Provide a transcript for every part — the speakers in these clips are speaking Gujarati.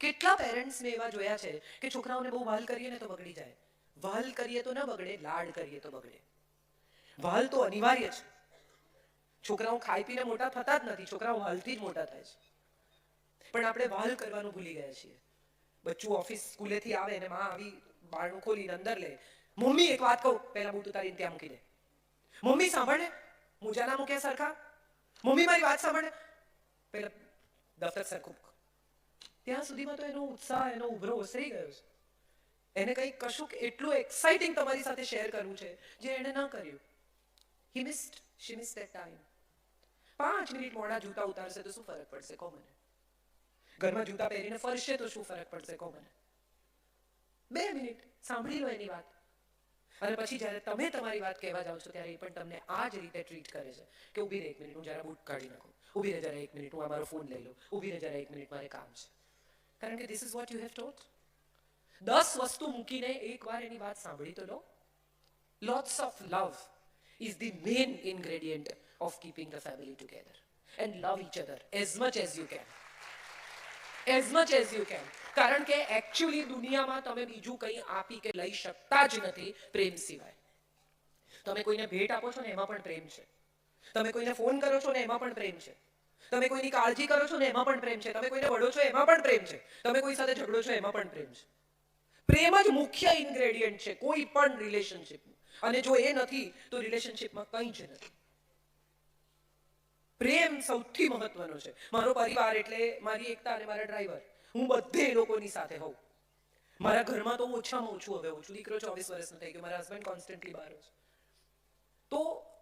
કેટલા પેરેન્ટ્સ મેં એવા જોયા છે કે છોકરાઓને બહુ વાલ કરીએ ને તો બગડી જાય. વાલ કરીએ તો ન બગડે, લાડ કરીએ તો બગડે. વાલ તો અનિવાર્ય છે. છોકરાઓ ખાઈ પીને મોટા થતા જ નથી, છોકરાઓ વાલથી જ મોટા થાય છે. પણ આપણે વાલ કરવાનું ભૂલી ગયા છીએ. બચ્ચું ઓફિસ સ્કૂલેથી આવે ને માં આવી બારણું ખોલીને અંદર લે. મમ્મી એક વાત કહું, પહેલા બૂટ ઉતારીને ત્યાં મૂકી દે. મમ્મી સાંભળે, મોજા ના મૂકે સરખા. મમ્મી મારી વાત સાંભળે, પેલા દફતર સરખું. ત્યાં સુધીમાં તો એનો ઉત્સાહ, એનો ઉભરો ઓસરી ગયો છે. એને કંઈક કશુંક એટલું એક્સાઇટિંગ તમારી સાથે શેર કરવું છે જે એણે ન કર્યું. she missed that time. 5 minute મોડા જૂતા ઉતારશે તો શું ફરક પડશે કહો મને? ઘરમાં જૂતા પહેરીને ફરશે તો શું ફરક પડશે કહો મને? 2 મિનિટ સાંભળી લો એની વાત. અને પછી જ્યારે તમે તમારી વાત કહેવા જાઓ છો ત્યારે એ પણ તમને આ જ રીતે ટ્રીટ કરે છે કે ઊભી રહે 1 મિનિટ, હું જરા બૂટ કાઢી નાખું. ઊભી રહે જરા 1 મિનિટ, હું મારો ફોન લઈ લઉં. ઊભી રહે જરા 1 મિનિટ, મારે કામ છે. કારણ કે this is what you have told. 10 વસ્તુ મૂકીને એકવાર એની વાત સાંભળી તો લો. Lots of love is the main ingredient of keeping the family together. And love each other as much as you can. As much as you can. કારણ કે એકચ્યુઅલી દુનિયામાં તમે બીજું કંઈ આપી કે લઈ શકતા જ નથી પ્રેમ સિવાય. તમે કોઈને ભેટ આપો છો ને એમાં પણ પ્રેમ છે. તમે કોઈને ફોન કરો છો ને એમાં પણ પ્રેમ છે. તમે કોઈની કાળજી કરો છો ને એમાં પણ પ્રેમ છે. તમે કોઈને વડો છો એમાં પણ પ્રેમ છે. તમે કોઈ સાથે ઝઘડો છો એમાં પણ પ્રેમ છે. પ્રેમ જ મુખ્ય ઇન્ગ્રેડિયન્ટ છે કોઈ પણ રિલેશનશિપનું. અને જો એ નથી તો રિલેશનશિપમાં કંઈ જ નથી. પ્રેમ સૌથી મહત્વનો છે. મારો પરિવાર એટલે મારી એકતા અને મારા ડ્રાઈવર. હું બધે લોકોની સાથે હોઉં. મારા ઘરમાં તો ઓછામાં ઓછું હવે ઓછું. દીકરો 24 વર્ષનો થઈ ગયો, મારા હસબન્ડ કોન્સ્ટન્ટલી બહાર છે. તો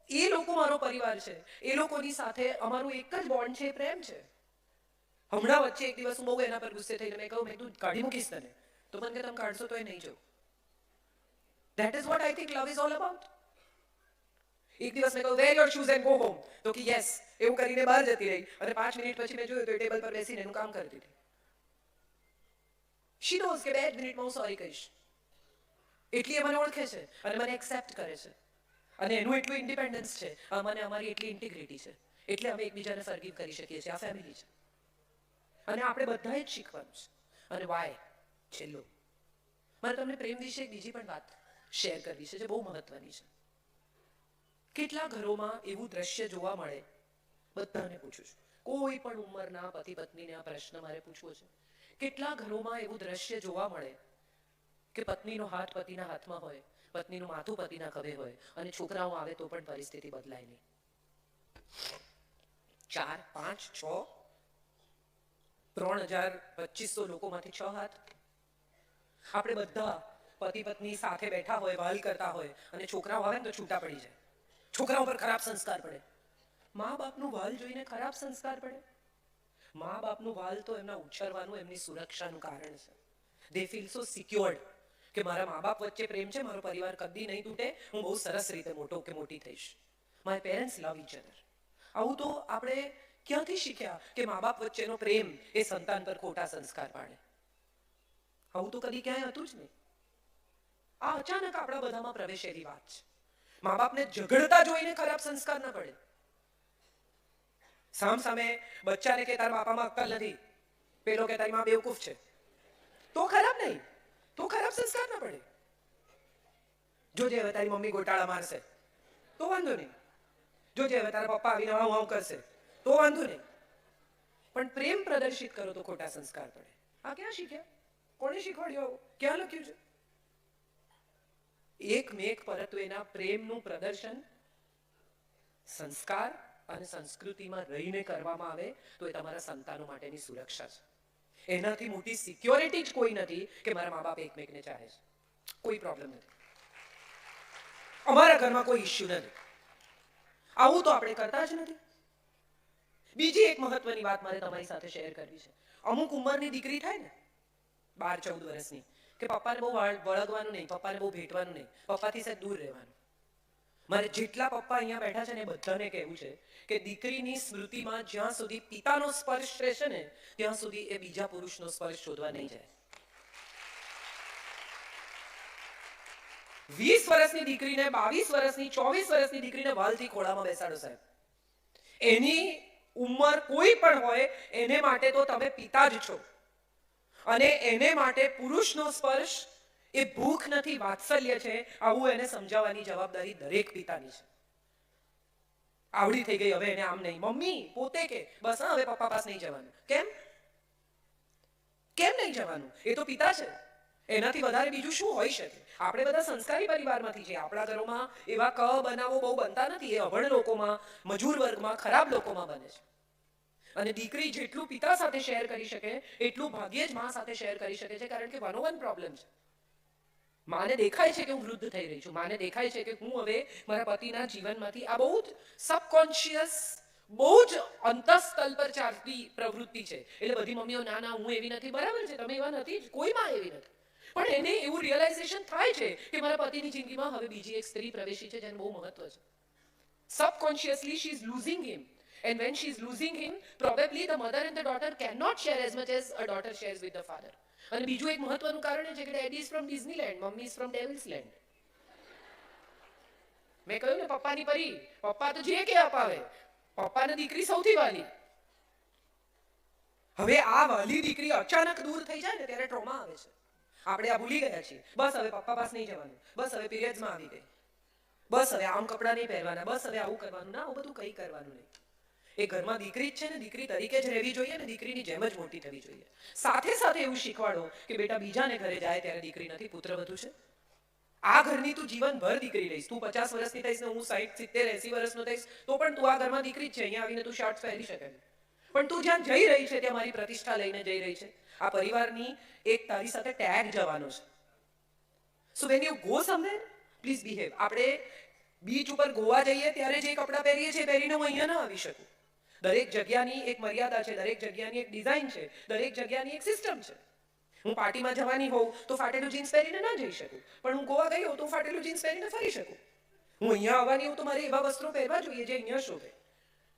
એ લોકો મારો પરિવાર છે. એ લોકોની સાથે અમારું એક જ બોન્ડ છે, પ્રેમ છે. હમણાં વચ્ચે એક દિવસ હું બહુ એના પર ગુસ્સે થઈને મેં કહ્યું, મેં તું કાઢી મૂકીશ તને? તો મને કે તમે કાઢશો તો એ નહીં જવું. That is what I think love is all about. એક દિવસ મેં કહ્યું wear your shoes and go home. તો કે yes. એવું કરીને બહાર જતી રહી અને 5 મિનિટ પછી મેં જોયું તો એ ટેબલ પર બેસીને એનું કામ કરતી હતી. She knows કે 2 મિનિટમાં હું સોરી કહીશ. એટલી એ મને ઓળખે છે અને મને એક્સેપ્ટ કરે છે. અને એનું એટલું ઇન્ડિપેન્ડન્સ છે, મને અમારી એટલી ઇન્ટિગ્રિટી છે. એટલે અમે એકબીજાને ફોરગીવ કરી શકીએ છીએ. આ ફેમિલી છે. અને આપણે બધાએ જ શીખવાનું છે. અને વાય છેલ્લું, મારે તમને પ્રેમ વિશે એક બીજી પણ વાત શેર કરવી છે જે બહુ મહત્વની છે. કેટલા ઘરોમાં એવું દ્રશ્ય જોવા મળે, બધાને પૂછું છું, કોઈ પણ ઉંમરના પતિ પત્નીને આ પ્રશ્ન મારે પૂછવો છે. કેટલા ઘરોમાં એવું દ્રશ્ય જોવા મળે કે પત્નીનો હાથ પતિના હાથમાં હોય, પત્નીનું માથું પતિના ખભે હોય અને છોકરાઓ આવે તો પણ પરિસ્થિતિ બદલાય નહીં. 4, 5, 6, 3200 લોકોમાંથી 6 હાથ. આપણે બધા પતિ પત્ની સાથે બેઠા હોય, વાલ કરતા હોય અને છોકરાઓ આવે ને તો છૂટા પડી જાય. છોકરાઓ પર ખરાબ સંસ્કાર પડે. મા બાપનું વાલ જોઈને ખરાબ સંસ્કાર પડે? મા બાપનું વાલ તો એમના ઉછેરવાનું, એમની સુરક્ષાનું કારણ છે. દે ફીલ સો સિક્યોર્ડ કે મારા મા બાપ વચ્ચે પ્રેમ છે, મારો પરિવાર કદી નહીં તૂટે, હું બહુ સરસ રીતે મોટો કે મોટી થઈશ. My parents love each other. આવું તો આપણે ક્યાંથી શીખ્યા કે મા બાપ વચ્ચેનો પ્રેમ એ સંતાન પર ખોટા સંસ્કાર પાડે? આવું તો કદી ક્યાંય હતું જ નહીં. આ અચાનક આપણા બધામાં પ્રવેશેલી વાત છે. મા બાપને ઝઘડતા જોઈને ખરાબ સંસ્કાર ના પડે. સામ સામે બચ્ચાને કે તારા બાપામાં અક્કલ નથી, પેલો કે તારી માં બેવકૂફ છે, તો ખરાબ નહીં, તો ખરાબ સંસ્કાર ના પડે. જોજે હવે તારી મમ્મી ગોટાળા મારશે તો વાંધો નહીં. જોજે હવે તારા પપ્પા આવીને હાવ હાવ કરશે તો વાંધો નહીં. પણ પ્રેમ પ્રદર્શિત કરો તો ખોટા સંસ્કાર પડે. આ ક્યાં શીખ્યા? કોણે શીખવાડ્યું? ક્યાં લખ્યું છે? એકમેક પરંતુ એના પ્રેમનું પ્રદર્શન સંસ્કાર અને સંસ્કૃતિમાં રહીને કરવામાં આવે તો એ તમારા સંતાનો માટેની સુરક્ષા છે. એનાથી મોટી સિક્યોરિટી જ કોઈ નથી કે મારા મા બાપ એકમેકને ચાહે છે. કોઈ પ્રોબ્લેમ નથી. અમારા ઘરમાં કોઈ ઇશ્યુ નથી. આવું તો આપણે કરતા જ નથી. બીજી એક મહત્વની વાત મારે તમારી સાથે શેર કરવી છે. અમુક ઉંમરની દીકરી થાય ને, 12-14 વર્ષની, કે પપ્પાને બહુ વળગવાનું નહીં, પપ્પાને બહુ ભેટવાનું નહીં, પપ્પાથી સહેજ દૂર રહેવાનું. મારે જેટલા પપ્પા અહીંયા બેઠા છે ને એ બધાને કહેવું છે કે દીકરીની સ્મૃતિમાં જ્યાં સુધી પિતાનો સ્પર્શ રહેશે ને ત્યાં સુધી એ બીજા પુરુષનો સ્પર્શ શોધવા નહીં જાય. 20 વર્ષની દીકરીને, 22 વર્ષની, 24 વર્ષની દીકરીને વાલથી ખોળામાં બેસાડો સાહેબ. એની ઉંમર કોઈ પણ હોય એને માટે તો તમે પિતા જ છો. અને એને માટે પુરુષનો સ્પર્શ એ ભૂખ નથી, વાત્સલ્ય છે. આવું એને સમજાવવાની જવાબદારી દરેક પિતાની છે. આવડી થઈ ગઈ હવે એને આમ નહીં. મમ્મી પોતે કે બસ હવે પપ્પા પાસે નહીં જવાનું. કેમ કેમ નહીં જવાનું? એ તો પિતા છે. એનાથી વધારે બીજું શું હોઈ શકે? આપણે બધા સંસ્કારી પરિવારમાંથી છીએ. આપણા ઘરોમાં એવા ક બનાવો બહુ બનતા નથી. એ અભણ લોકોમાં, મજૂર વર્ગમાં, ખરાબ લોકોમાં બને છે. અને દીકરી જેટલું પિતા સાથે શેર કરી શકે એટલું ભાગ્યે જ મા સાથે શેર કરી શકે છે. કારણ કે વન પ્રોબ્લેમ છે. માને દેખાય છે કે હું વૃદ્ધ થઈ રહી છું. માને દેખાય છે કે હું હવે મારા પતિના જીવનમાંથી, આ બહુ જ સબકોન્શિયસ, બહુ જ અંતઃસ્તલ પર ચાલતી પ્રવૃત્તિ છે. એટલે બધી મમ્મીઓ ના ના હું એવી નથી. બરાબર છે, તમે એવા નથી, કોઈ માં એવી નથી. પણ એને એવું રિયલાઇઝેશન થાય છે કે મારા પતિની જિંદગીમાં હવે બીજી એક સ્ત્રી પ્રવેશી છે જેનું બહુ મહત્વ છે. Subconsciously she is losing him, and when she is losing him, probably the mother and the daughter cannot share as much as a daughter shares with the father. અને બીજું એક મહત્વનું કારણ એ છે કે daddy is from Disneyland, mummy is from devils land. મેં કહ્યું ને પપ્પાની પરી, પપ્પા તો જે કે અપાવે, પપ્પાને દીકરી સૌથી વાલી. હવે આ વાલી દીકરી અચાનક દૂર થઈ જાય ને ત્યારે ટ્રોમા આવે છે. આપણે આ ભૂલી ગયા છીએ. બસ હવે પપ્પા પાસે નહીં જવાનું, બસ હવે પીરિયડ્સમાં આવી ગઈ, બસ હવે આમ કપડાં નહીં પહેરવાના, બસ હવે આવું કરવાનું. ના, આવું બધું કંઈ કરવાનું નહીં. એ ઘરમાં દીકરી જ છે ને, દીકરી તરીકે જ રહેવી જોઈએ ને, દીકરીની જેમ જ મોટી થવી જોઈએ. સાથે સાથે એવું શીખવાડો કે બેટા બીજાને ઘરે જાય ત્યારે દીકરી નથી, પુત્રવધુ છે. આ ઘરની તું જીવનભર દીકરી રહીશ. તું 50 વર્ષની થઈશ ને હું 60, 70, 80 વર્ષનો થઈશ તો પણ તું આ ઘરમાં દીકરી જ છે. અહીંયા આવીને તું શર્ટ પહેરી શકે, પણ તું જ્યાં જઈ રહી છે ત્યાં મારી પ્રતિષ્ઠા લઈને જઈ રહી છે. આ પરિવારની એક તારી સાથે ટેગ જવાનો છે. So when you go somewhere, please behave. આપણે બીચ ઉપર ગોવા જઈએ ત્યારે જે કપડાં પહેરીએ છીએ પહેરીને હું અહીંયા ના આવી શકું. દરેક જગ્યાની એક મર્યાદા છે, દરેક જગ્યાની એક ડિઝાઇન છે, દરેક જગ્યાની એક સિસ્ટમ છે. હું પાર્ટીમાં જવાની હોઉં તો ફાટેલું જીન્સ પહેરીને ના જઈ શકું, પણ હું ગોવા ગઈ હોઉં તો ફાટેલું જીન્સ પહેરીને ફરી શકું. હું અહીંયા આવવાની હોઉં તો મારે એવા વસ્ત્રો પહેરવા જોઈએ જે અહીંયા શોભે.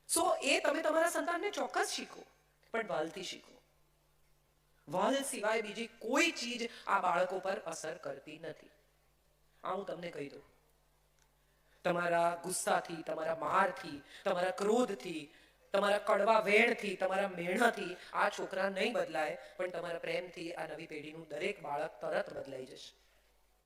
સો એ તમે તમારા સંતાનને ચોક્કસ શીખો, પણ વાલથી શીખો. વાલ સિવાય બીજી કોઈ ચીજ આ બાળકો પર અસર કરતી નથી. આ હું તમને કહી દઉં. તમારા ગુસ્સાથી, તમારા મારથી, તમારા ક્રોધથી, તમારા કડવા વેણથી, તમારા મેણાથી આ છોકરા નહીં બદલાય, પણ તમારા પ્રેમથી આ નવી પેઢીનું દરેક બાળક તરત બદલાઈ જશે.